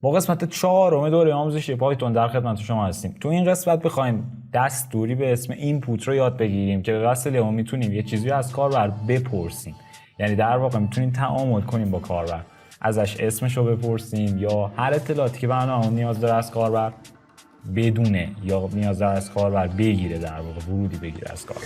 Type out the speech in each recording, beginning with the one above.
با قسمت 4 دوره آموزشی پایتون در خدمت شما هستیم. تو این قسمت بخوایم دستوری به اسم اینپوت رو یاد بگیریم که به وسیله اون میتونیم یه چیزی از کاربر بپرسیم. یعنی در واقع میتونیم تعامل کنیم با کاربر، ازش اسمش رو بپرسیم یا هر اطلاعاتی که برنامه نیاز داره از کاربر بدونه یا نیاز داره از کاربر بگیره، در واقع ورودی بگیره از کاربر.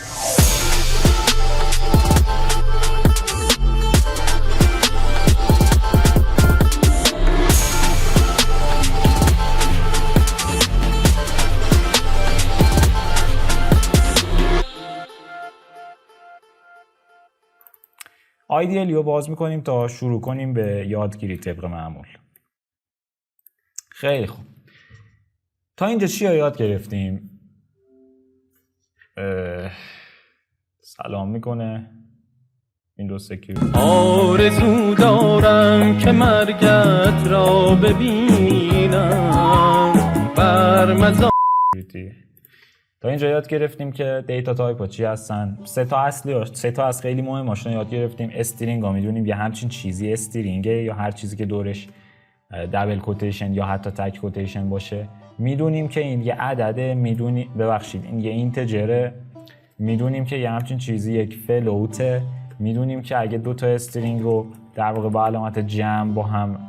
ایدیالی رو باز میکنیم تا شروع کنیم به یادگیری طبق معمول. خیلی خوب، تا اینجا چی رو یاد گرفتیم؟ سلام میکنه ویندوز سکیوریتی. آرزو دارم که مرگت را ببینم بر مزار. تا اینجا یاد گرفتیم که دیتا تایپ ها چی هستن. سه تا از خیلی مهم هاشون یاد گرفتیم. استرینگ ها میدونیم یه همچین چیزی استرینگه یا هر چیزی که دورش دبل کوتیشن یا حتی تک کوتیشن باشه. میدونیم که این یه عدده، این یه اینتجره. میدونیم که یه همچین چیزی یک فلوته. میدونیم که اگه دو تا استرینگ رو در واقع با علامت جمع با هم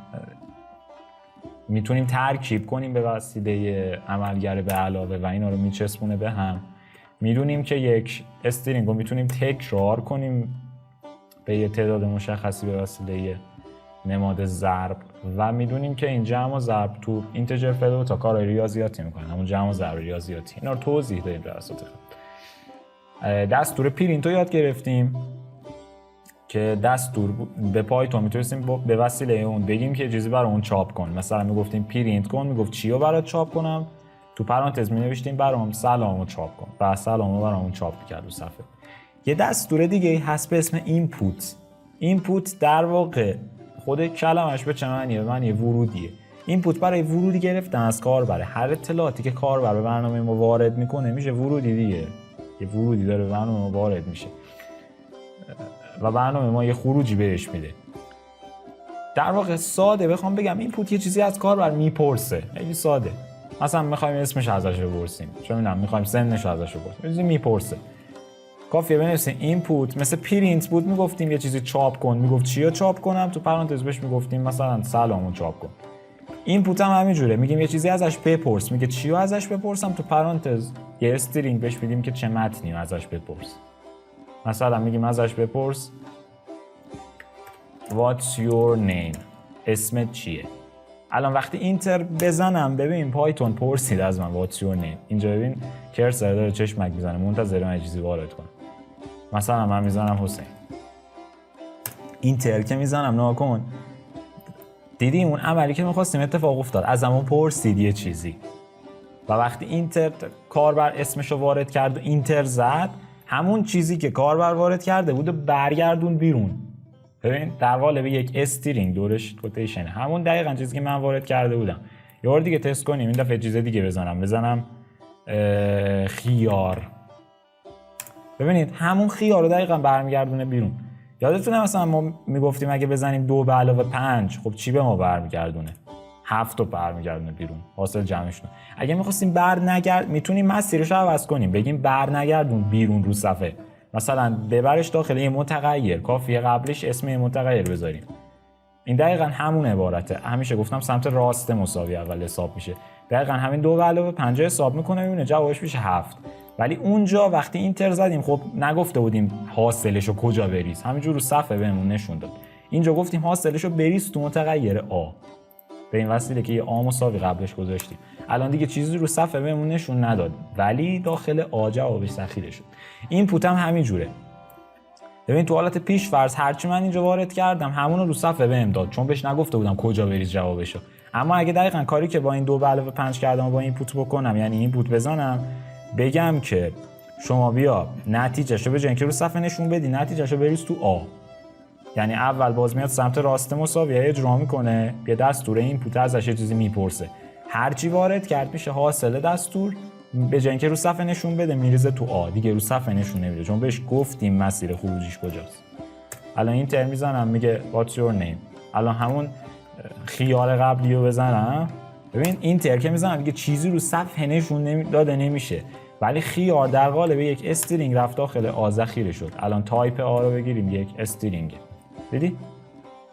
میتونیم ترکیب کنیم به وسیله عملگر به علاوه و اینا رو میچسبونه به هم. میدونیم که یک استرینگ رو میتونیم تکرار کنیم به یه تعداد مشخصی به وسیله نماد ضرب و میدونیم که این جمع و ضرب تو اینتجر فلوت تا کارهای ریاضیاتی میکنن، همون جمع و ضرب ریاضیاتی. اینا رو توضیح دادیم توسط دستور پرینت رو یاد گرفتیم که دستور به پایتون میتونستیم به وسیله اون بگیم که چیزی برای اون چاپ کن. مثلا میگفتیم پرینت کن، میگفت چی رو برات چاپ کنم، تو پرانتز مینوشتیم برام سلام رو چاپ کن و سلام رو برامون چاپ می‌کرد رو صفحه. یه دستور دیگه هست به اسم اینپوت. اینپوت در واقع خود کلمش به چه معنیه؟ به معنی ورودیه. اینپوت برای ورودی گرفتن از کاربر. هر اطلاعاتی که کاربر به برنامه ما وارد میکنه میشه ورودی دیگه. یه ورودی داره به برنامه ما وارد میشه و برنامه ما یه خروجی بهش میده. در واقع ساده بخوام بگم اینپوت یه چیزی از کاربر میپرسه. خیلی ساده. مثلا میخوایم اسمش ازش بپرسیم، چه میدونم میخوایم سنش ازش بپرسیم، یه چیزی میپرسه. کافیه بنویسیم اینپوت. مثل پرینت بود میگفتیم یه چیزی چاپ کن، میگفت چی رو چاپ کنم، تو پرانتز بهش میگفتیم مثلا سلامو چاپ کن. اینپوت هم همینجوره، میگیم یه چیزی ازش بپرس، میگه چی رو ازش بپرسم، تو پرانتز یه استرینگ بهش میدیم که چه متنی ازش بپرس. مثلا میگیم ازش بپرس What's your name؟ اسمت چیه؟ الان وقتی اینتر بزنم ببین پایتون پرسید از من What's your name. اینجا ببین کرسر داره چشمک میزنه منتظر من چیزی وارد کنه. مثلا من میزنم حسین. اینتر که میزنم ناکن دیدی اون عملی که میخواستیم اتفاق افتاد، ازمون پرسید یه چیزی و وقتی اینتر کاربر اسمش رو وارد کرد و اینتر زد، همون چیزی که کاربر وارد کرده بود و برگردون بیرون. ببین در قالب یک استرینگ دورش کوتیشن، همون دقیقاً چیزی که من وارد کرده بودم. یه بار دیگه تست کنیم، این دفعه چیز دیگه بزنم خیار. ببینید همون خیار رو دقیقاً برمیگردونه بیرون. یادتونه مثلا ما میگفتیم اگه بزنیم 2 به علاوه 5، خب چی به ما برمیگردونه؟ 7 رو برمیگردونه بیرون، حاصل جمعشون. اگه می‌خواستیم میتونیم مسیرش رو عوض کنیم، بگیم برنگردون بیرون رو صفحه، مثلا ببرش داخل یه متغیر، کافیه قبلش اسم یه متغیر بذاریم. این دقیقاً همون عبارته. همیشه گفتم سمت راست مساوی اول حساب میشه. دقیقاً همین 2 به علاوه 5 حساب میکنه، میبینه جوابش میشه 7. ولی اونجا وقتی اینتر زدیم خب نگفته بودیم حاصلشو کجا بریز، همینجور رو صفحه بهمون نشون داد. اینجا گفتیم حاصلشو بریز تو متغیر آ، به این وسیله که یه آ مساوی قبلش گذاشتیم. الان دیگه چیزی رو صفحه بهمون نشون نداد ولی داخل آ جوابش ذخیره شد. اینپوت هم همینجوره. ببین تو حالت پیش فرض هرچی من اینجا وارد کردم همون رو صفحه بهم داد، چون بهش نگفته بودم کجا بریز جوابشو. اما اگه دقیقاً کاری که با این 2 به علاوه 5 کردم و با اینپوت بکنم، یعنی اینپوت بزنم بگم که شما بیا نتیجهشو به جای اینکه رو صفحه نشون بدی نتیجهشو بریز تو آ، یعنی اول باز میاد سمت راست مساویه اجرا میکنه، یه دستور اینپوت ازش یه چیزی میپرسه، هرچی وارد کرد میشه حاصل دستور، به جای اینکه رو صفحه نشون بده میریزه تو آ، دیگه رو صفحه نشون نمیده چون بهش گفتیم مسیر خروجیش کجاست. الان این ترم میزنم میگه What's your name. الان همون خیار قبلی رو بزنم، ببین این ترکه میزنم دیگه چیزی رو صفحه نشون داده نمیشه، ولی خیار در قالب یک استرینگ رفت داخل آ ذخیره شد. الان تایپ آ رو بگیریم یک استرینگ، دیدی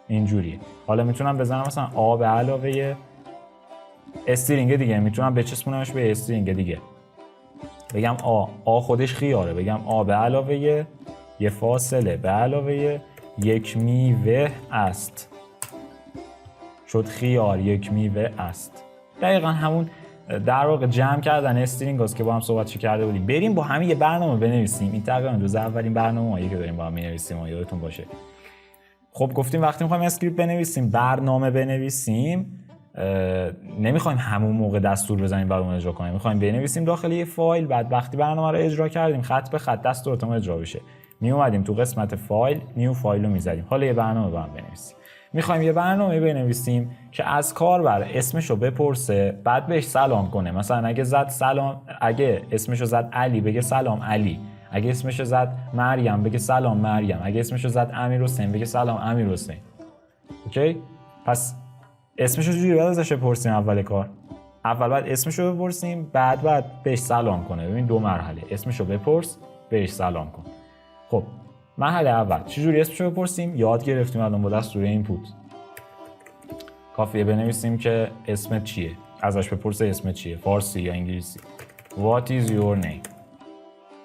اینجوریه. حالا میتونم بزنم مثلا آ به علاوه استرینگ دیگه، میتونم بچسبونمش به استرینگ دیگه، بگم آ خودش خیاره، بگم آ به علاوه یه فاصله به علاوه یک میوه است، شد خیار یک میوه است. دقیقا همون در واقع جمع کردن استرینگ هست که با هم صحبت کرده بودیم. بریم با همین یه برنامه بنویسیم. این تقریبا جز اولین برنامه‌ای که داریم با هم می‌نویسیم، یادتون باشه. خب گفتیم وقتی می‌خوایم اسکریپت بنویسیم، برنامه بنویسیم، نمیخوایم همون موقع دستور بزنیم برامون اجرا کنیم، میخوایم بنویسیم داخل یه فایل، بعد وقتی برنامه رو اجرا کردیم خط به خط دستوراتمون اجرا بشه. می اومدیم تو قسمت فایل، نیو فایل رو می‌زدیم. حالا یه برنامه با هم بنویسیم. میخوایم یه برنامه بنویسیم که از کاربر اسمشو بپرسه، بعد بهش سلام کنه. مثلا اگه اسمشو زد علی بگه سلام علی، اگه اسمشو زد مریم بگه سلام مریم، اگه اسمشو زد امیرحسین بگه سلام امیرحسین. اوکی؟ پس اسمشو چجوری باید ازش بپرسیم؟ اول کار اول بعد اسمشو بپرسیم، بعد بهش سلام کنه. ببین دو مرحله، اسمشو بپرس، بهش سلام کن. خب مرحله اول چجوری اسمشو بپرسیم؟ یاد گرفتیم الان با دستور اینپوت. کافیه بنویسیم که اسمت چیه، ازش بپرسه اسمت چیه، فارسی یا انگلیسی. What is your name؟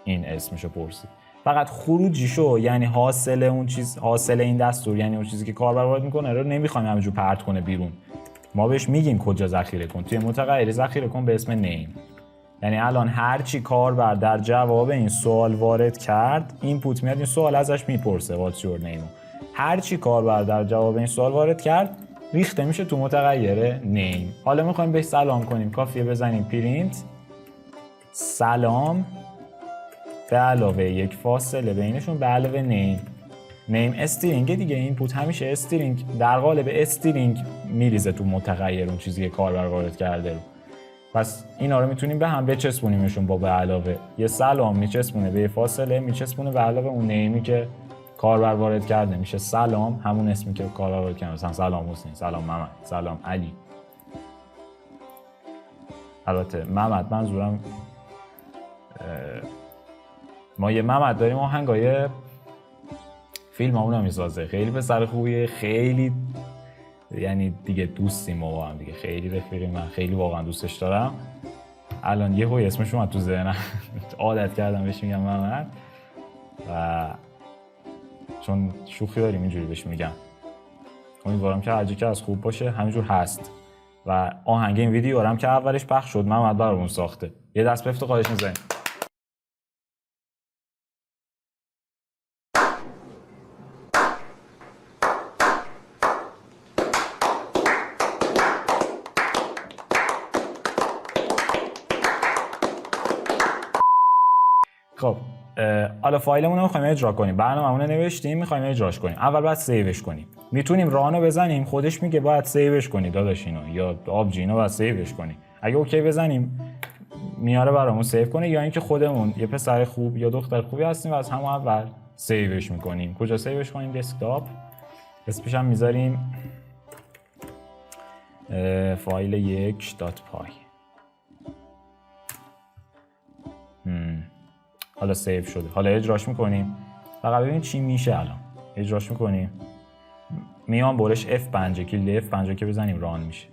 این اسمشو پرسی. فقط خروجیشو، یعنی حاصل اون چیز، حاصل این دستور، یعنی اون چیزی که کاربر وارد میکنه رو نمیخوایم همینجور پرت کنه بیرون. ما بهش میگیم کجا ذخیره کن، توی متغیری ذخیره کن به اسم name. یعنی الان هر چی کاربر در جواب این سوال وارد کرد، اینپوت میاد این سوال ازش میپرسه what's your name. هر چی کاربر در جواب این سوال وارد کرد ریخته میشه تو متغیر name. حالا میخوایم بهش سلام کنیم، کافیه بزنیم پرینت سلام به علاوه یک فاصله بینشون به علاوه name. name استرینگ دیگه، اینپوت همیشه استرینگ در قالب استرینگ میریزه تو متغیر اون چیزی که کاربر وارد کرده رو. پس اینا رو میتونیم به هم بچسبونیمشون با به علاوه. یه سلام میچسبونه به یه فاصله، میچسبونه به علاوه اون نیمی که کاربر وارد کرده، میشه سلام، همون اسمی که کاربر وارد کرده، مثلا سلام حسین، سلام محمد، سلام علی. البته محمد منظورم ما یه محمد داریم آهنگای فیلم همون میسازه، خیلی پسر خوبیه، خیلی یعنی دیگه دوستیم ما با هم دیگه، خیلی رفیقیم، من خیلی واقعا دوستش دارم. الان یه هوی اسمش اومد تو ذهنم عادت کردم بهش میگم محمد، و چون شوخی داریم اینجوری بهش میگم. امیدوارم که هرچی که از خوب باشه همینجور هست. و آهنگ این ویدیو هم که اولش پخش شد محمد برامون ساخته. یه دست به افتخارش میزنیم. خب حالا فایلمون رو می‌خوایم اجرا کنیم، برنامه‌مون رو نوشتیم می‌خوایم اجراش کنیم. اول باید سیوش کنیم. میتونیم رانو بزنیم، خودش میگه باید سیوش کنی داداش اینو، یا آبجی اینو باید سیوش کنی. اگه اوکی بزنیم میاره برامون سیو کنه، یا اینکه خودمون یه پسر خوب یا دختر خوبی هستیم و از همون اول سیوش می‌کنیم. کجا سیوش کنیم؟ دسکتاپ. اسمش هم می‌ذاریم فایل 1.py. حالا سیو شده. حالا اجراش میکنیم. فقط ببین چی میشه. الان اجراش میکنیم، میام برش F5 کلید F5 که بزنیم ران میشه.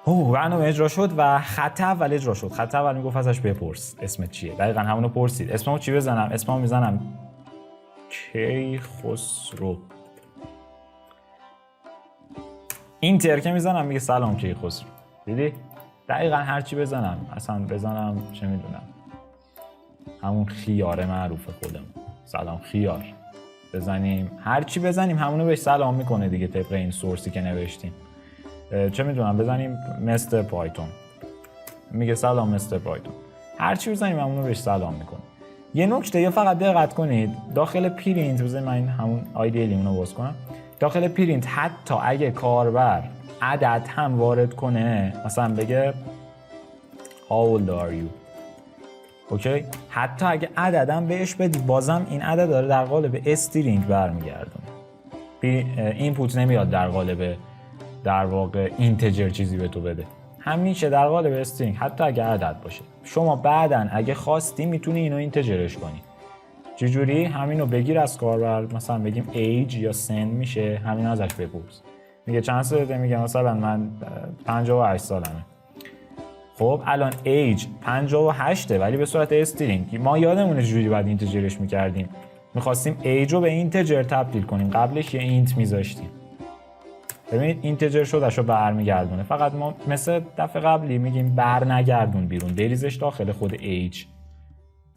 برنامه اجرا شد و خط اول اجرا شد. خط اول میگفت ازش بپرس اسمت چیه. دقیقاً همونو پرسید. اسممو چی بزنم؟ اسممو میزنم کیخسرو. این ترکه میزنم میگه سلام کیخسرو. دیدی؟ دقیقاً هر چی بزنم، اصلا بزنم چه میدونم همون خیار معروف خودم، سلام خیار بزنیم، هر چی بزنیم همونو بهش سلام میکنه دیگه طبق این سورسی که نوشتیم. چه میدونم بزنیم مستر پایتون، میگه سلام مستر پایتون. هر چی بزنیم همونو بهش سلام میکنه. یه نکته یا فقط دقت کنید، داخل پرینت بزنید من همون آیدی لیمونو باز کنم. داخل پرینت حتی اگه کاربر عدد هم وارد کنه، مثلا بگه How old are you؟ اوکی؟ حتی اگه عددم بهش بدی، بازم این عدد داره در قالب استرینگ برمیگردونه. اینپوت نمیاد در قالب در واقع اینتجر چیزی به تو بده. همیشه در قالب استرینگ حتی اگه عدد باشه شما بعداً اگه خواستی میتونی اینو اینتجرش کنی. چجوری؟ همینو بگیر از کاربر، مثلا بگیم ایج یا سن میشه، همین ازش بپرس. میگه چند سالته؟ میگه مثلا من 58 سالمه. خب الان ایج 58 ولی به صورت استرینگ. ما یادمونه چجوری باید اینتجرش میکردیم. میخواستیم ایج رو به اینتجر تبدیل کنیم، قبلش یه اینت میذاشتیم. ببینید اینتجر شدش رو برمیگردونه. فقط ما مثل دفعه قبلی میگیم برنگردون بیرون، بریزش داخل خود ایج.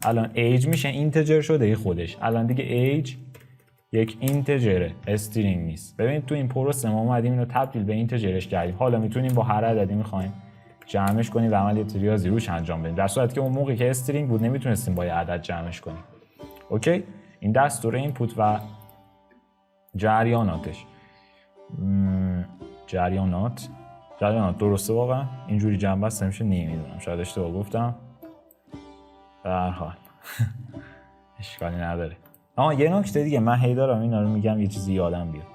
الان ایج میشه اینتجر شده ای خودش. الان دیگه ایج یک اینتجره، استرینگ نیست. ببینید تو این پروسه ما اومدیم اینو تبدیل به اینتجرش کردیم. حالا میتونیم با هر عددی میخوایم جمعش کنیم و عملیات ریاضی روش انجام بدیم، در صورتی که اون موقعی که استرینگ بود نمیتونستیم با یه عدد جمعش کنیم. اوکی؟ این دستور اینپوت و جریاناتش. جریانات درسته واقعا؟ اینجوری جمع بسته میشه؟ نمیدونم، شاید اشتباه گفتم. به هر حال اشکالی نداره. یه نکته دیگه، من هی دارم اینا رو میگم یه چیزی یادم بیاد.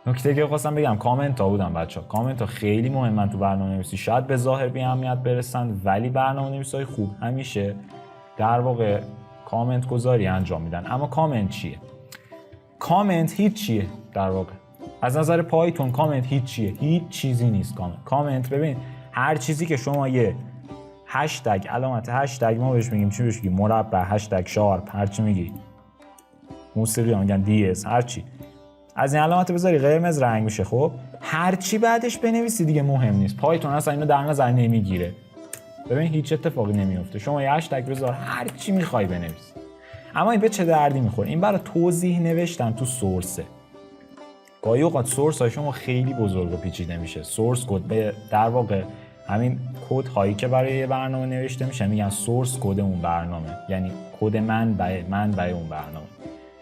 نکته که خواستم بگم کامنت ها بودن بچه‌ها. کامنت ها خیلی مهمن تو برنامه‌نویسی. شاید به ظاهر بی اهمیت برسن ولی برنامه‌نویسای خوب همیشه در واقع کامنت گذاری انجام میدن. اما کامنت چیه؟ کامنت هیچ چیه در واقع. از نظر پایتون کامنت هیچ چیه؟ هیچ چیزی نیست. کامنت ببین هر چیزی که شما یه هشتگ، علامت هشتگ ما بهش میگیم چی؟ بهش میگیم مربع، هشتگ شارپ، هر چی میگی، موسیقی ها میگن دی اس، هر چی از این علامت بذاری قرمز رنگ میشه. خب هر چی بعدش بنویسی دیگه مهم نیست. پایتون اصلا اینو در نظر نمیگیره. ببین هیچ اتفاقی نمیفته. شما یه هشتگ بذار، هر چی میخوای بنویس. اما این به چه دردی میخوره؟ این برای توضیح نوشتن تو سورسه. گاهی اوقات سورس های شما خیلی بزرگ و پیچیده میشه. سورس کد به در واقع همین کد هایی که برای یه برنامه نوشته میشه میگن سورس کد اون برنامه، یعنی کد منبع اون برنامه.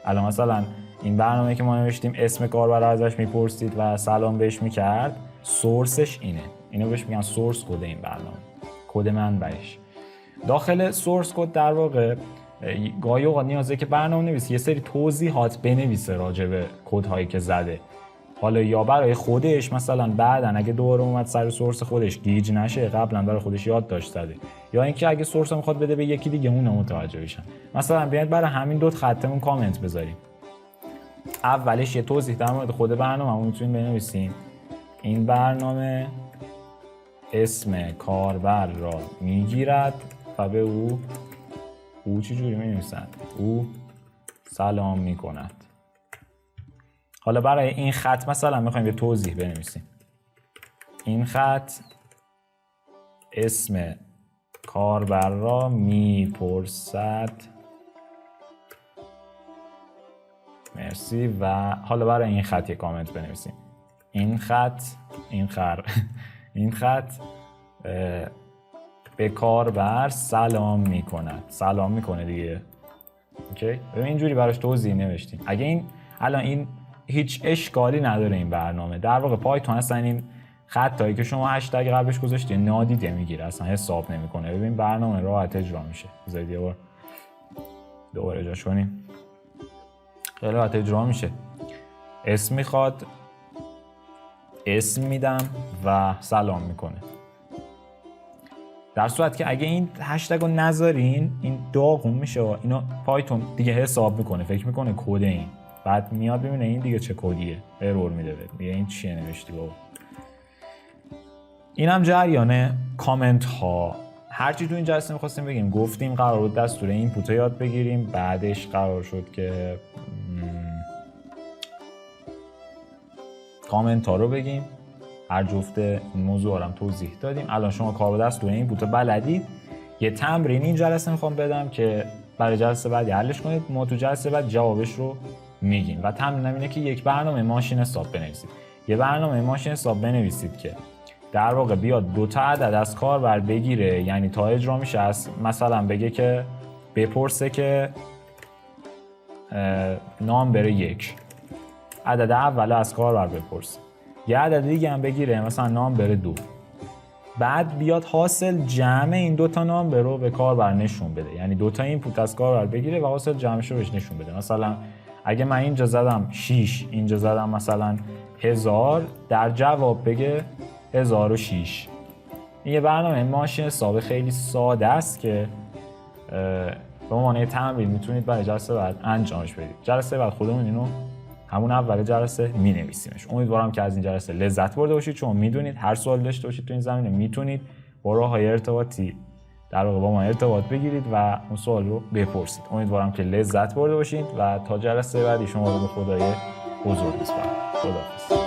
الان مثلا این برنامه که ما نوشتیم اسم کاربر ازش میپرسید و سلام بهش میکرد، سورسش اینه. اینو بهش میگن سورس کد این برنامه، کد منبعش. داخل سورس کد در واقع گاهی اوقات نیازه که برنامه نویس یه سری توضیحات بنویسه راجع به کد هایی که زده. حالا یا برای خودش مثلا بعدن اگه دوباره اومد سر سورس خودش گیج نشه، قبلا برای خودش یادداشت زده، یا اینکه اگه سورس میخواد بده به یکی دیگه اون متوجه بشن. مثلا بیاید برای همین دو خطمون کامنت بذاریم. اولش یه توضیح در مورد خود برنامه میتونیم بنویسیم این برنامه اسم کاربر را میگیرد و به او چجوری می‌نویسند؟ او سلام میکند. حالا برای این خط مثلا میخوایم یه توضیح بنویسیم. این خط اسم کاربر را میپرسد. مرسی. و حالا برای این خط یه کامنت بنویسیم. این خط به کاربر سلام میکند. سلام میکنه دیگه. اوکی؟ ببین اینجوری براش توضیح نوشتیم. اگه این الان این هیچ اشکالی نداره این برنامه. در واقع پایتون اصلا این خطایی که شما هشتگ قبلش گذاشتی نادیده میگیره، اصلا حساب نمیکنه. ببین برنامه راحت اجرا میشه. بذارید یه بار دوباره اجراش کنیم. خیلی راحت اجرا میشه. اسم میخواد، اسم میدم و سلام میکنه. در صورت که اگه این هشتگ رو نذارین این داغون میشه. اینو پایتون دیگه حساب میکنه، فکر میکنه کد این، بعد میاد ببینه این دیگه چه کدیه، ارور میده میگه این چیه نوشتی بابا. اینم جریان کامنت ها. هرچی تو این جلسه میخواستیم بگیم گفتیم. قرار بود دستور اینپوت یاد بگیریم، بعدش قرار شد که کامنت ها رو بگیم. هر جفت این موضوع هم توضیح دادیم. الان شما کار به دستور اینپوت بلدید. یه تمرین این جلسه میخوام بدم که برای جلسه بعد حلش کنید. ما تو جلسه بعد جوابش رو میگیم. و تمرینم اینه که یک برنامه ماشین حساب بنویسید. یه برنامه ماشین حساب بنویسید که در واقع بیاد دو تا عدد از کاربر بگیره، یعنی تا اجرا میشه از مثلا بگه که بپرسه که نام بره 1، عدد اول از کاربر بپرسه، یه عدد دیگه هم بگیره مثلا نام بره 2، بعد بیاد حاصل جمع این دو تا نام رو به کاربر نشون بده. یعنی دو تا اینپوت از کاربر بگیره و حاصل جمعش رو بهش نشون بده. مثلا اگه من اینجا زدم 6، اینجا زدم مثلا 1000 در جواب بگه 1006. این یه برنامه ماشین حساب خیلی ساده است که به عنوان تمرین میتونید برای جلسه بعد انجامش بدید. جلسه بعد خودمون اینو همون اول جلسه مینویسیمش. امیدوارم که از این جلسه لذت برده باشید، چون میدونید هر سوال داشته باشید تو این زمینه میتونید با راههای ارتباطی در واقع با ما ارتباط بگیرید و اون سوال رو بپرسید. امیدوارم که لذت برده باشید و تا جلسه بعدی شما رو به خدای بزرگ میسپارم. خداحافظ.